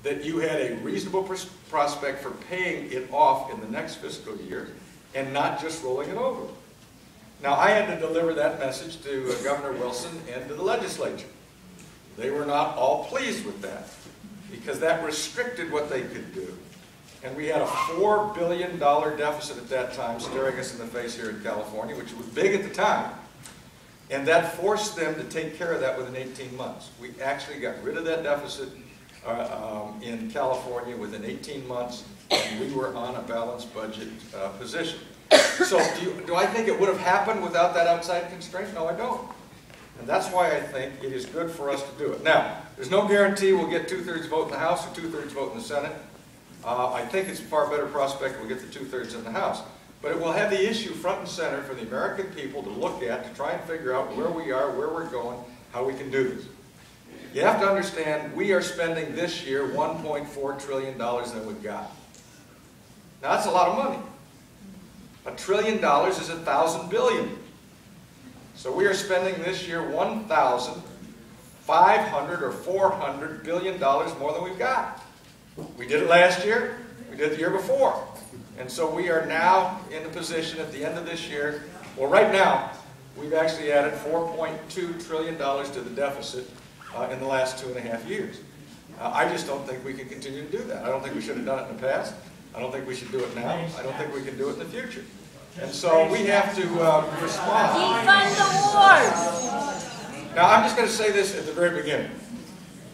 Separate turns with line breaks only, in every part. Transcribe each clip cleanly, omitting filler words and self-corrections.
that you had a reasonable prospect for paying it off in the next fiscal year and not just rolling it over. Now, I had to deliver that message to Governor Wilson and to the legislature. They were not all pleased with that because that restricted what they could do. And we had a $4 billion deficit at that time staring us in the face here in California, which was big at the time. And that forced them to take care of that within 18 months. We actually got rid of that deficit in California within 18 months, and we were on a balanced budget position. So do I think it would have happened without that outside constraint? No, I don't. And that's why I think it is good for us to do it. Now, there's no guarantee we'll get 2/3 vote in the House or 2/3 vote in the Senate. I think it's a far better prospect we'll get the 2/3 in the House. But it will have the issue front and center for the American people to look at, to try and figure out where we are, where we're going, how we can do this. You have to understand, we are spending this year $1.4 trillion that we've got. Now, that's a lot of money. $1 trillion is 1,000 billion. So we are spending this year 1,500 or $400 billion more than we've got. We did it last year. We did it the year before. And so we are now in the position at the end of this year, well, right now, we've actually added $4.2 trillion to the deficit in the last 2.5 years. I just don't think we can continue to do that. I don't think we should have done it in the past. I don't think we should do it now. I don't think we can do it in the future. And so we have to respond.
Defund the wars!
Now, I'm just going to say this at the very beginning.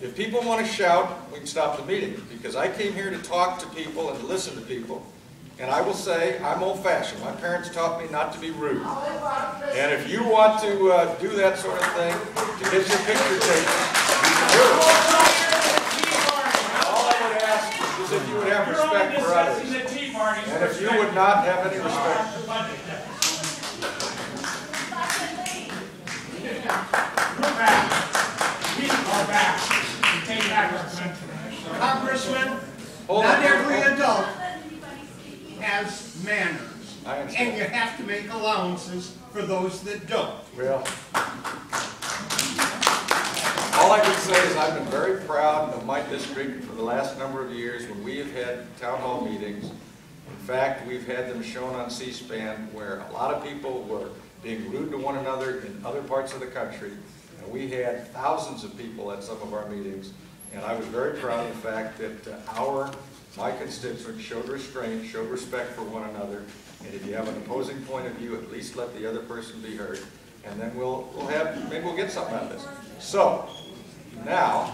If people want to shout, we can stop the meeting, because I came here to talk to people and to listen to people. And I will say, I'm old-fashioned. My parents taught me not to be rude. And if you want to do that sort of thing, to get your picture taken, you can do it. All I would ask is if you would have respect for others. And if you would not have any respect.
We're back. We are back. We take back our country.
Congressman, not every adult has manners, and you have to make allowances for those that don't.
Well, all I can say is I've been very proud of my district for the last number of years when we have had town hall meetings. In fact, we've had them shown on C-SPAN where a lot of people were being rude to one another in other parts of the country. And we had thousands of people at some of our meetings. And I was very proud of the fact that my constituents showed restraint, showed respect for one another. And if you have an opposing point of view, at least let the other person be heard. And then maybe we'll get something out of this. So, now,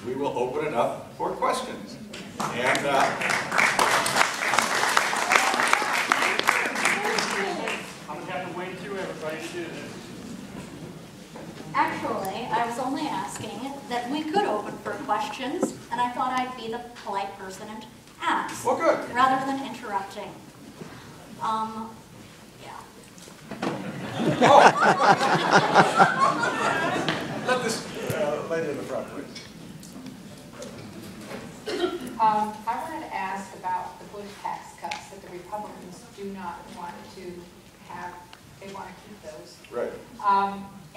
we will open it up for questions. And
I'm going to have to wait through everybody to do this.
Actually, I was only asking that we could open for questions, and I thought I'd be the polite person and ask.
well, good.
Rather than interrupting. Yeah.
Let this lady in the front, please.
I wanted to ask about the Bush tax cuts that the Republicans do not want to have. They want to keep those.
Right.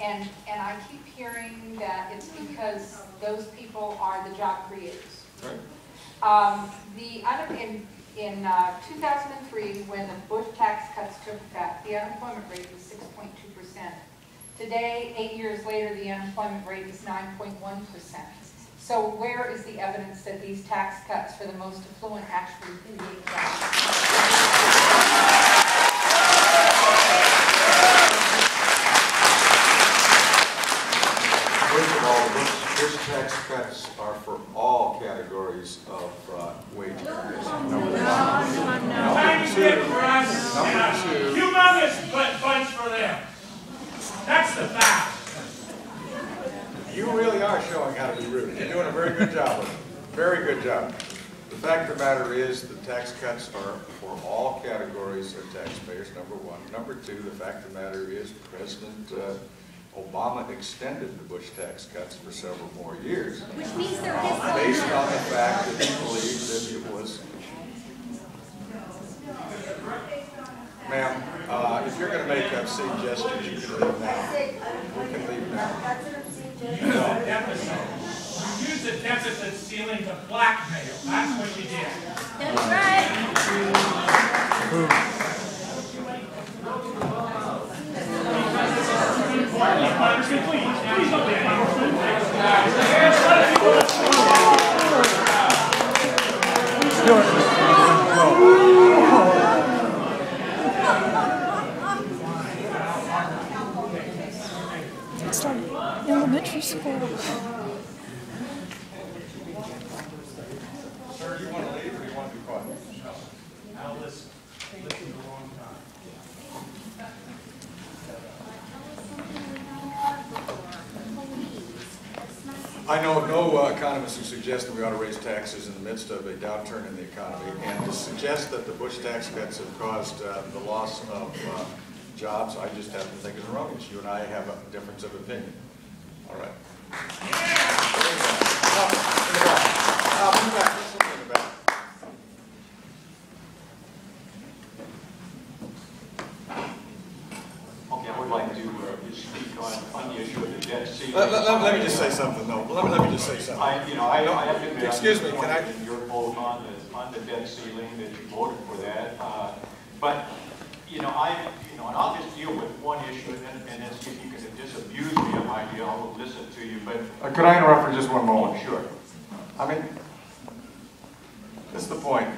And I keep hearing that it's because those people are the job creators.
Right.
In 2003, when the Bush tax cuts took effect, the unemployment rate was 6.2%. Today, 8 years later, the unemployment rate is 9.1%. So where is the evidence that these tax cuts for the most affluent actually create jobs?
First of all, Bush tax cuts are for all categories of wage increase. Number two,
Humongous bunch for them. That's the fact.
you really are showing how to be rude. You're doing a very good job of it. Very good job. The fact of the matter is the tax cuts are for all categories of taxpayers, number one. Number two, the fact of the matter is President Obama extended the Bush tax cuts for several more years.
Which means they're his
Based on the fact that he believed that it was. Ma'am, if you're going to make obscene gestures, you can leave now. You can leave now.
use the deficit ceiling to blackmail. That's what you did.
That's right.
Congressman, please don't be Congressman.
Started elementary school.
Sir, you want to leave or do you want to be quiet?
Now listen. Listen a long time.
I know of no economists who suggest that we ought to raise taxes in the midst of a downturn in the economy, and to suggest that the Bush tax cuts have caused the loss of jobs, I just happen to think is erroneous. You and I have a difference of opinion. All right.
Okay, I would like to speak on the issue of the debt ceiling.
Let me just say something. No, let me just say something.
I have to admit,
Excuse me, can I?
Your vote on the debt ceiling, that you voted for that. But and I'll just deal with one issue, and then see if you can disabuse me of my idea. I'll listen to you. But
Could I interrupt for just one moment?
oh, sure.
I mean, this is the point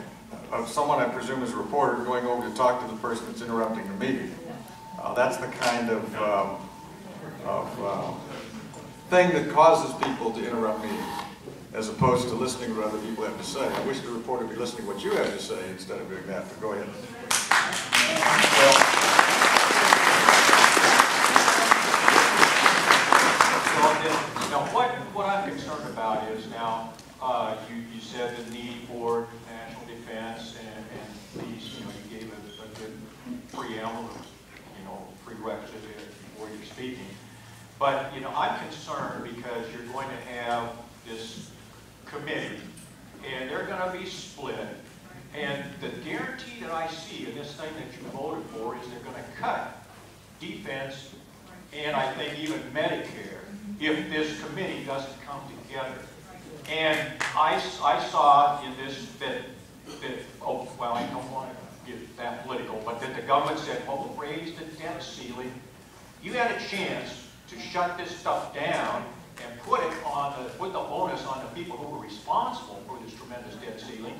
of someone I presume is a reporter going over to talk to the person that's interrupting the meeting. That's the kind of thing that causes people to interrupt meetings, as opposed to listening to what other people have to say. I wish the reporter would be listening to what you have to say instead of doing that, but go ahead. Well,
now, what I'm concerned about is now, you said the need for national defense and these, you gave a good preamble, prerequisite before you're speaking. But, I'm concerned because you're going to have this committee, and they're going to be split. And the guarantee that I see in this thing that you voted for is they're going to cut defense and I think even Medicare if this committee doesn't come together. And I saw in this that oh, well, I don't want to get that political, but that the government said, well, we'll raise the debt ceiling. You had a chance to shut this stuff down and put the onus on the people who were responsible for this tremendous debt ceiling,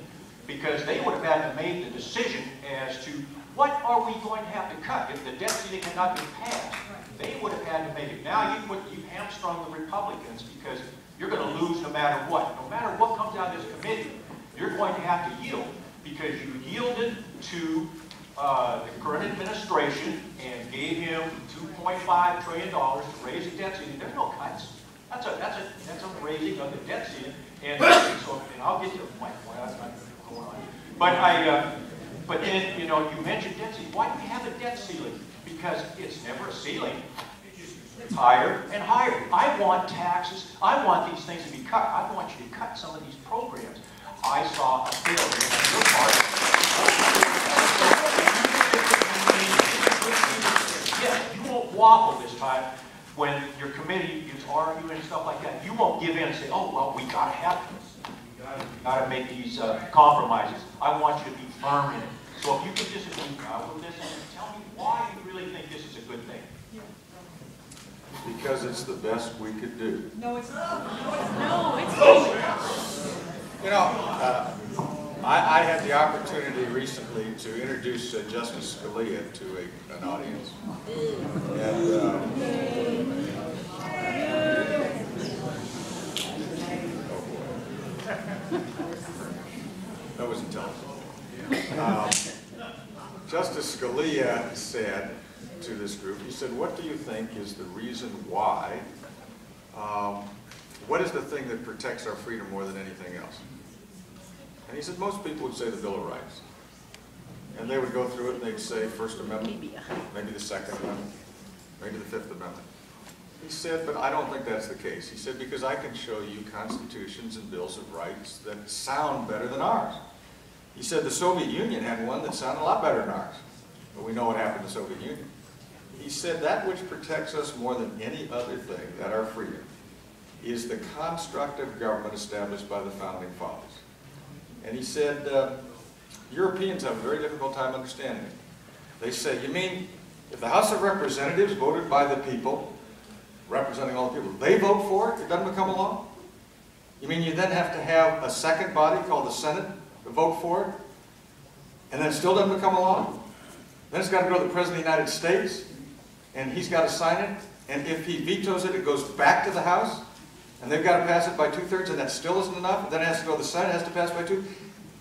because they would have had to make the decision as to what are we going to have to cut if the debt ceiling cannot be passed. They would have had to make it. Now you hamstrung the Republicans because you're going to lose no matter what. No matter what comes out of this committee, you're going to have to yield, because you yielded to the current administration and gave him $2.5 trillion to raise the debt ceiling. There's no cuts. That's a raising of the debt ceiling. And I'll get to my point. That's not going on. But then you mentioned debt ceiling. Why do we have a debt ceiling? Because it's never a ceiling. It's higher and higher. I want taxes. I want these things to be cut. I want you to cut some of these programs. I saw a failure on your part. Yes, you won't waffle this time when your committee is arguing and stuff like that. You won't give in and say, oh, well, we got to have this. We got to make these compromises. I want you to be firm in it. So if you could disagree with this and tell me why you really think this is a good thing.
Because it's the best we could do.
No, it's not.
No, it's
I had the opportunity recently to introduce Justice Scalia to an audience. And that was intelligent. Justice Scalia said to this group, he said, what do you think is the reason why, what is the thing that protects our freedom more than anything else? And he said, most people would say the Bill of Rights. And they would go through it and they'd say First Amendment, maybe the Second Amendment, maybe the Fifth Amendment. He said, but I don't think that's the case. He said, because I can show you constitutions and bills of rights that sound better than ours. He said the Soviet Union had one that sounded a lot better than ours. But we know what happened to the Soviet Union. He said that which protects us more than any other thing, that our freedom, is the construct of government established by the Founding Fathers. And he said, Europeans have a very difficult time understanding it. They say, you mean if the House of Representatives voted by the people, representing all the people, they vote for it, it doesn't become a law? You mean you then have to have a second body called the Senate to vote for it, and then it still doesn't become a law? Then it's got to go to the President of the United States, and he's got to sign it, and if he vetoes it, it goes back to the House, and they've got to pass it by 2/3, and that still isn't enough, and then it has to go to the Senate, it has to pass by 2.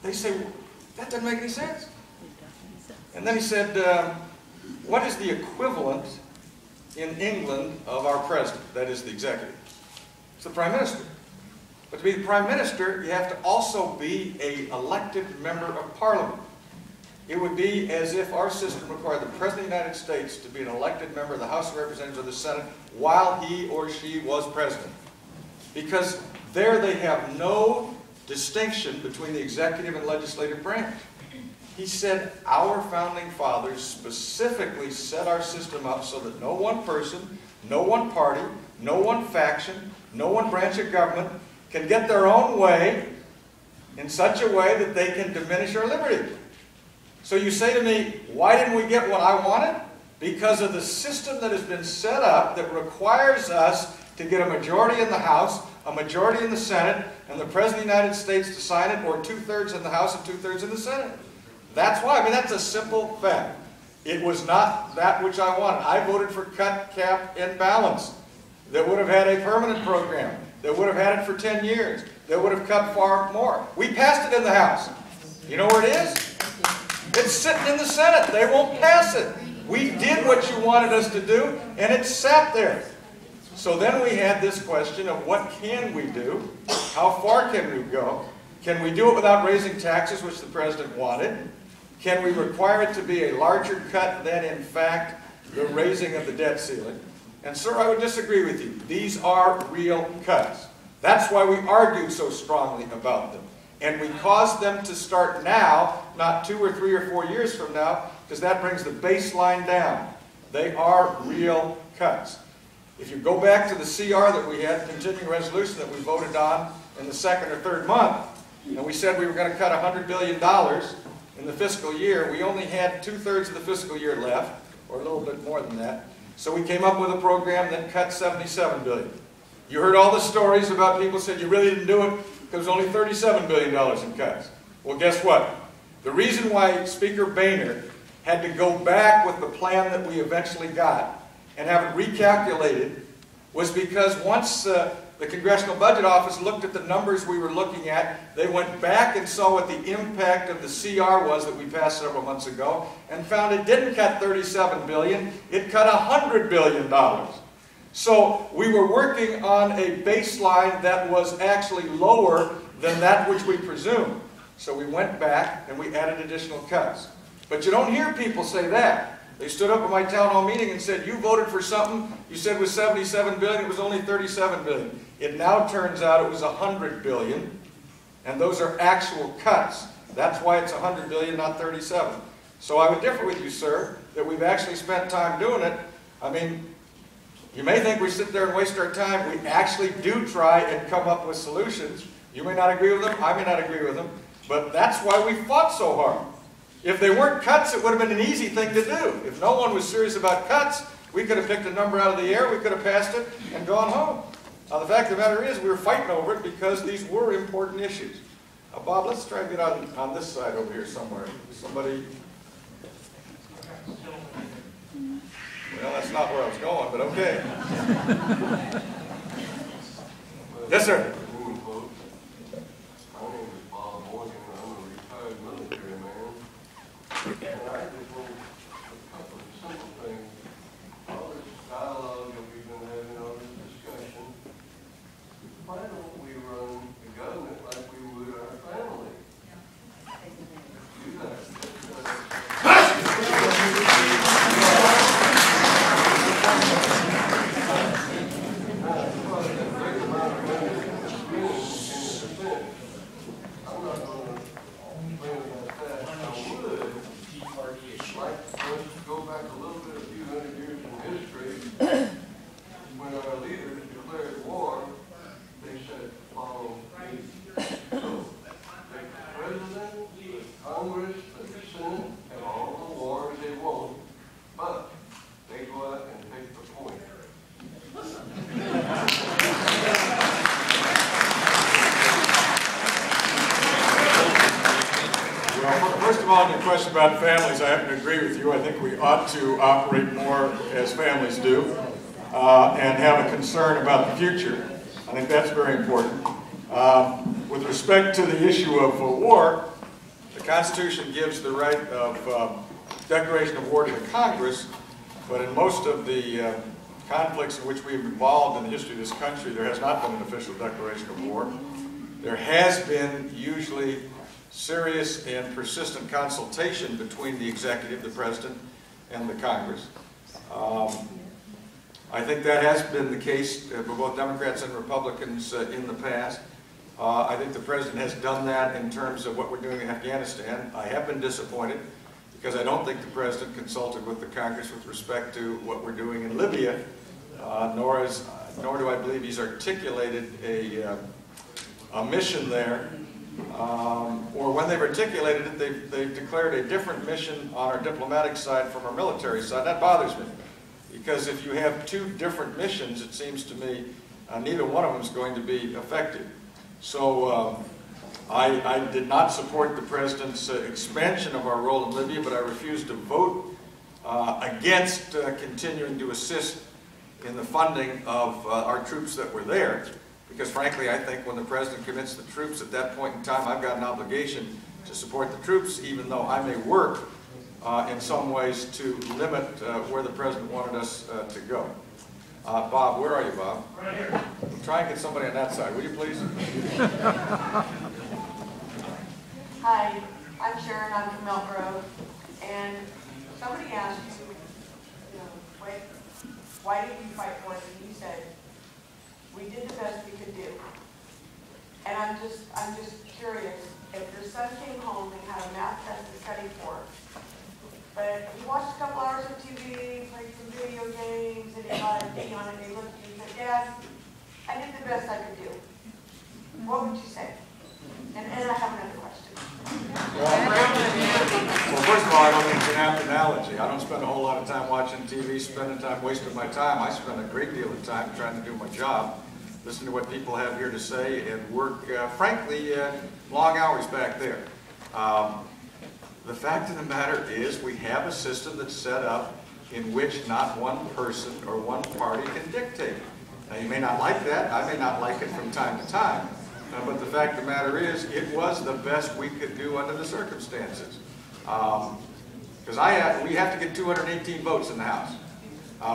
They say, well, that doesn't make any sense. And then he said, what is the equivalent in England of our president, that is the executive? It's the Prime Minister. But to be the Prime Minister, you have to also be an elected member of Parliament. It would be as if our system required the President of the United States to be an elected member of the House of Representatives or the Senate while he or she was president. Because there they have no distinction between the executive and legislative branch. He said our Founding Fathers specifically set our system up so that no one person, no one party, no one faction, no one branch of government can get their own way in such a way that they can diminish our liberty. So you say to me, why didn't we get what I wanted? Because of the system that has been set up that requires us to get a majority in the House, a majority in the Senate, and the President of the United States to sign it, or 2/3 in the House and 2/3 in the Senate. That's why. I mean, that's a simple fact. It was not that which I wanted. I voted for cut, cap, and balance. That would have had a permanent program. That would have had it for 10 years. That would have cut far more. We passed it in the House. You know where it is? It's sitting in the Senate. They won't pass it. We did what you wanted us to do, and it sat there. So then we had this question of what can we do? How far can we go? Can we do it without raising taxes, which the President wanted? Can we require it to be a larger cut than, in fact, the raising of the debt ceiling? And, sir, I would disagree with you. These are real cuts. That's why we argued so strongly about them. And we caused them to start now, not 2 or 3 or 4 years from now, because that brings the baseline down. They are real cuts. If you go back to the CR that we had, continuing resolution that we voted on in the 2nd or 3rd month, and we said we were going to cut $100 billion in the fiscal year, we only had 2/3 of the fiscal year left, or a little bit more than that. So we came up with a program that cut $77 billion. You heard all the stories about people said you really didn't do it because there was only $37 billion in cuts. Well, guess what? The reason why Speaker Boehner had to go back with the plan that we eventually got and have it recalculated was because once the Congressional Budget Office looked at the numbers we were looking at, they went back and saw what the impact of the CR was that we passed several months ago and found it didn't cut $37 billion, it cut $100 billion. So we were working on a baseline that was actually lower than that which we presumed. So we went back and we added additional cuts. But you don't hear people say that. They stood up at my town hall meeting and said, you voted for something you said was $77 billion, it was only $37 billion. It now turns out it was $100 billion, and those are actual cuts. That's why it's $100 billion, not 37. So I would differ with you, sir, that we've actually spent time doing it. I mean, you may think we sit there and waste our time. We actually do try and come up with solutions. You may not agree with them, I may not agree with them, but that's why we fought so hard. If they weren't cuts, it would have been an easy thing to do. If no one was serious about cuts, we could have picked a number out of the air, we could have passed it, and gone home. Now, the fact of the matter is, we were fighting over it because these were important issues. Bob, let's try and get on this side over here somewhere. Somebody... Well, that's not where I was going, but okay. Yes, sir.
And I just want a couple of simple things. All this dialogue that we've been having, all this discussion, why don't we run the government like we would our family? Do that.
all, on your question about families, I happen to agree with you. I think we ought to operate more as families do and have a concern about the future. I think that's very important. With respect to the issue of war, the Constitution gives the right of declaration of war to the Congress, but in most of the conflicts in which we've been involved in the history of this country, there has not been an official declaration of war. There has been usually serious and persistent consultation between the executive, the president, and the Congress. I think that has been the case for both Democrats and Republicans in the past. I think the president has done that in terms of what we're doing in Afghanistan. I have been disappointed because I don't think the president consulted with the Congress with respect to what we're doing in Libya, nor do I believe he's articulated a mission there. Or when they've articulated it, they've declared a different mission on our diplomatic side from our military side. That bothers me, because if you have two different missions, it seems to me neither one of them is going to be effective. So I did not support the president's expansion of our role in Libya, but I refused to vote against continuing to assist in the funding of our troops that were there. Because frankly, I think when the president commits the troops at that point in time, I've got an obligation to support the troops, even though I may work in some ways to limit where the president wanted us to go. Bob, where are you, Bob?
Right here.
Try and get somebody on that side, will you please?
Hi, I'm Sharon, I'm from Elk Grove, and somebody asked you know, why did you fight for it? And you said, we did the best we could do. And I'm just curious, if your son came home and had a math test to study for, but he watched a couple hours of TV, played some video games, and he got a D on it, and he looked at you and said, Dad, I did the best I could do. What would you say? And I have another question.
Well, first of all, I don't think it's an apt analogy. I don't spend a whole lot of time watching TV, spending time wasting my time. I spend a great deal of time trying to do my job, listen to what people have here to say, and work, frankly, long hours back there. The fact of the matter is we have a system that's set up in which not one person or one party can dictate. Now, you may not like that. I may not like it from time to time. But the fact of the matter is, it was the best we could do under the circumstances. Because we have to get 218 votes in the House.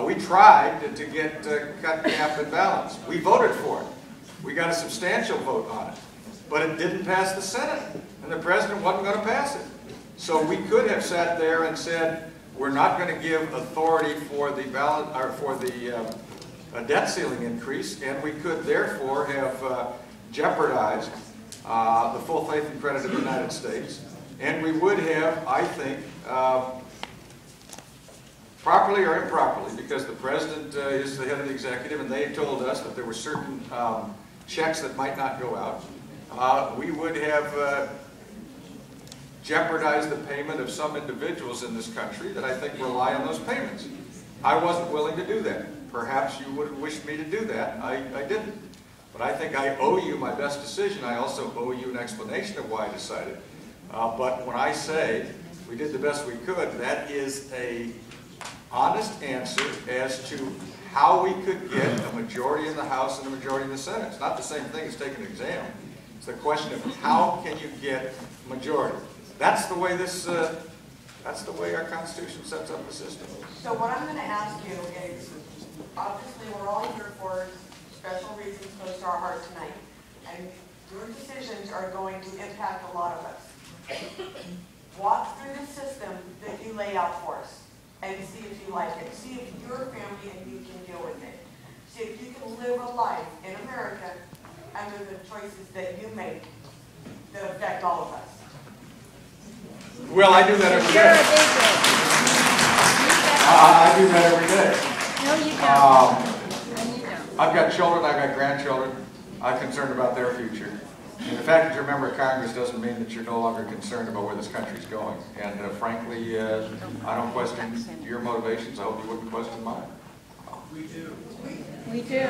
We tried to get cut, cap, and balance. We voted for it. We got a substantial vote on it. But it didn't pass the Senate, and the president wasn't going to pass it. So we could have sat there and said, we're not going to give authority for the ballot or for the debt ceiling increase, and we could therefore have jeopardized the full faith and credit of the United States, and we would have, I think, properly or improperly, because the president is the head of the executive, and they told us that there were certain checks that might not go out, we would have jeopardized the payment of some individuals in this country that I think rely on those payments. I wasn't willing to do that. Perhaps you would have wished me to do that. I didn't. But I think I owe you my best decision. I also owe you an explanation of why I decided. But when I say we did the best we could, that is an honest answer as to how we could get a majority in the House and a majority in the Senate. It's not the same thing as taking an exam. It's the question of how can you get a majority. That's the way that's the way our Constitution sets up the system.
So what I'm going to ask you is, obviously we're all here for special reasons close to our heart tonight, and your decisions are going to impact a lot of us. Walk through the system that you lay out for us and see if you like it. See if your family and you can deal with it. See if you can live a life in America under the choices that you make that affect all of us.
Well, I do that every day. I do that every day.
No, you don't.
I've got children, I've got grandchildren. I'm concerned about their future. And the fact that you're a member of Congress doesn't mean that you're no longer concerned about where this country's going. And frankly, I don't question your motivations. I hope you wouldn't question mine.
We do.
We do.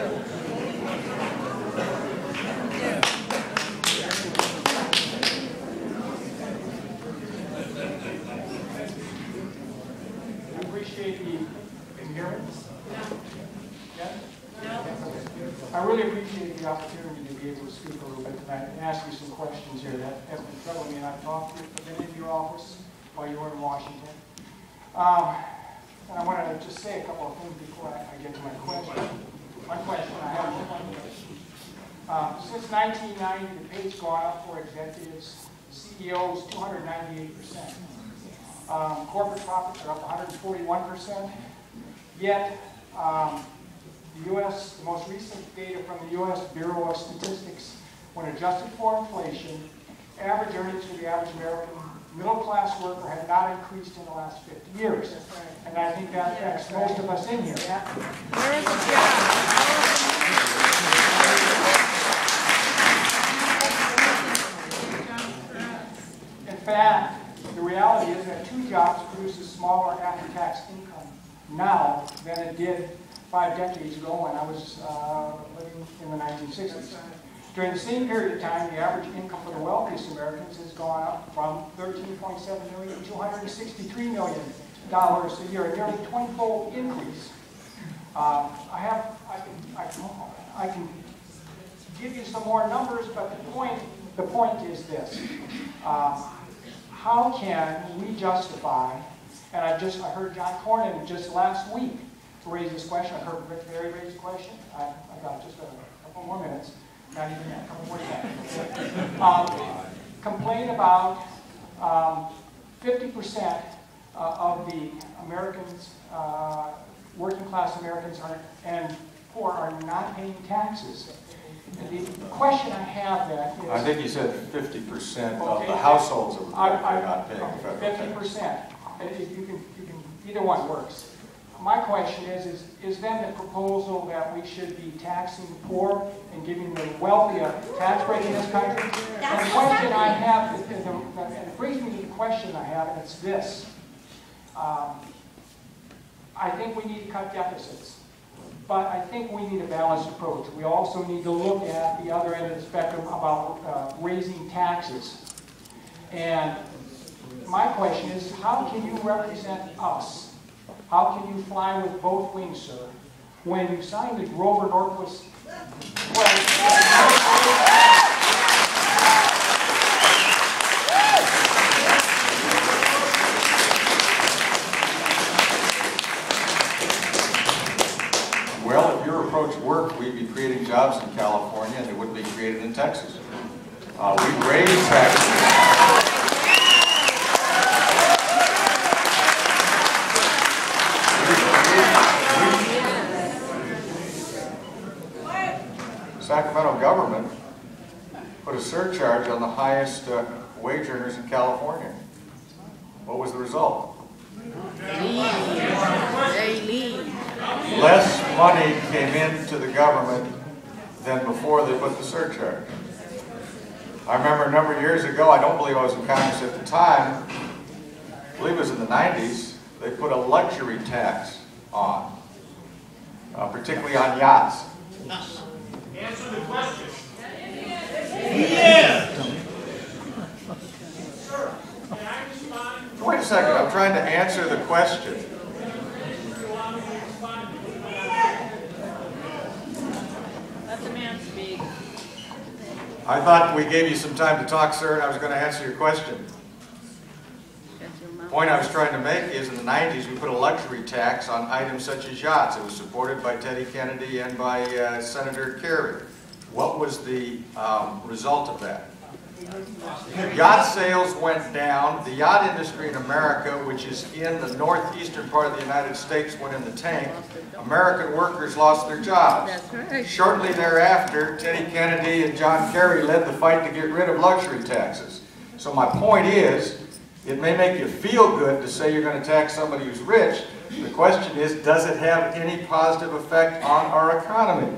the opportunity to be able to speak a little bit tonight and ask you some questions here that have been troubling me, and I've talked to you, I've been in your office while you were in Washington. And I want to just say a couple of things before I get to my question. One question I have. Since 1990, the pay's gone up for executives, CEOs 298%. Corporate profits are up 141%. Yet, the most recent data from the U.S. Bureau of Statistics, when adjusted for inflation, average earnings for the average American middle-class worker have not increased in the last 50 years. And I think that affects most of us in here.
Where is the job?
In fact, the reality is that 2 jobs produce a smaller after-tax income now than it did 5 decades ago when I was living in the 1960s. During the same period of time, the average income for the wealthiest Americans has gone up from $13.7 million to $263 million a year, a nearly 20-fold increase. I can give you some more numbers, but the point is this. How can we justify, and I heard John Cornyn just last week raise this question. I heard Rick Berry raise the question. I got just a couple more minutes. Not even that, a couple more seconds. Complain about 50% of the Americans, working class Americans and poor are not paying taxes. And the question I have then is...
I think you said 50% of the households are not paying federal tax.
50%. You can, either one works. My question is then the proposal that we should be taxing the poor and giving the wealthy a tax break in this country? And the question I have, and it brings me to the question I have, and it's this. I think we need to cut deficits, but I think we need a balanced approach. We also need to look at the other end of the spectrum about raising taxes. And my question is, how can you represent us? How can you fly with both wings, sir, when you signed the Grover Norquist?
Well, if your approach worked, we'd be creating jobs in California, and they wouldn't be created in Texas. We'd raise taxes. Sacramento government put a surcharge on the highest wage earners in California. What was the result?
They leave.
Less money came into the government than before they put the surcharge. I remember a number of years ago, I don't believe I was in Congress at the time, I believe it was in the 90s, they put a luxury tax on, particularly on yachts.
Answer the question.
Yeah.
Sir, can I respond?
Wait a second, I'm trying to answer the question.
Let the man speak.
I thought we gave you some time to talk, sir, and I was going to answer your question. The point I was trying to make is in the 90s we put a luxury tax on items such as yachts. It was supported by Teddy Kennedy and by Senator Kerry. What was the result of that? Yacht sales went down. The yacht industry in America, which is in the northeastern part of the United States, went in the tank. American workers lost their jobs.
That's right.
Shortly thereafter, Teddy Kennedy and John Kerry led the fight to get rid of luxury taxes. So my point is, it may make you feel good to say you're going to tax somebody who's rich. The question is, does it have any positive effect on our economy?